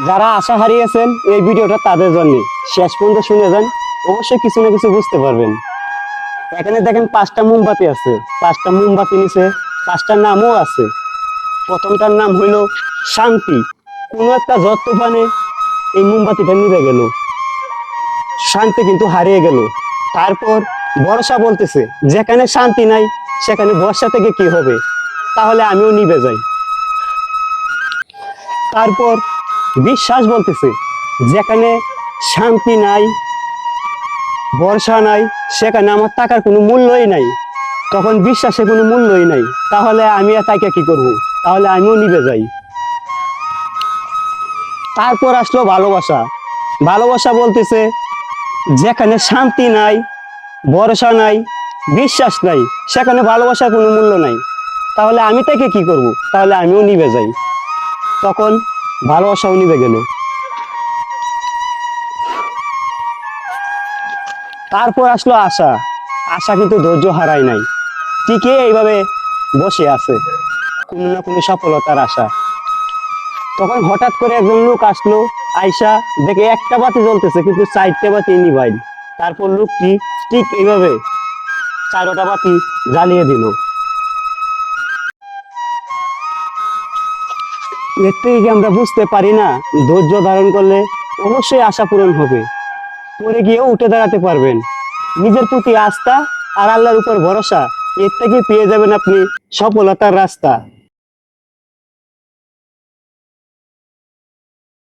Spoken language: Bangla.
যারা আশা হারিয়েছেন এই ভিডিওটা তাদের জন্য শেষ পর্যন্ত শুনে যান, অবশ্যই কিছু না কিছু বুঝতে পারবেন। এখানে দেখেন 5টা মোমবাতি আছে, 5টা মোমবাতি নিচে 5টা নামও আছে। প্রথমটার নাম হইল শান্তি। কোনো একটা যত্তফানে এই মোমবাতিটা নিভে গেল, শান্তি কিন্তু হারিয়ে গেল। তারপর ভরসা বলতেছে যেখানে শান্তি নাই সেখানে ভরসা থেকে কি হবে, তাহলে আমিও নিভে যাই। তারপর বিশ্বাস বলতেছে যেখানে শান্তি নাই, ভরসা নাই, সেখানে আমার টাকার কোনো মূল্যই নাই, তখন বিশ্বাসে কোনো মূল্যই নাই, তাহলে আমি আর তাকে কি করব, তাহলে আমিও নিভে যাই। তারপর আসলো ভালোবাসা। ভালোবাসা বলতেছে যেখানে শান্তি নাই, ভরসা নাই, বিশ্বাস নাই, সেখানে ভালোবাসার কোনো মূল্য নাই, তাহলে আমি তাকে কি করব, তাহলে আমিও নিভে যাই। তখন ভালোবাসাও নিভে গেল। তারপর আসলো আশা। আশা কিন্তু ধৈর্য হারায় নাই, টিকে এইভাবে বসে আছে কোনো না কোনো সফলতার আশা। তখন হঠাৎ করে একজন লোক আসলো, আয়সা দেখে একটা বাতি জ্বলতেছে কিন্তু 4টে বাতি নিভাইল। তারপর লোকটি ঠিক এইভাবে 4টা বাতি জ্বালিয়ে দিল। এর থেকে কি আমরা বুঝতে পারি না ধৈর্য ধারণ করলে অবশ্যই আশা পূরণ হবে, পরে গিয়েও উঠে দাঁড়াতে পারবেন। নিজের প্রতি আস্থা আর আল্লাহর উপর ভরসা, এর থেকে পেয়ে যাবেন আপনি সফলতার রাস্তা।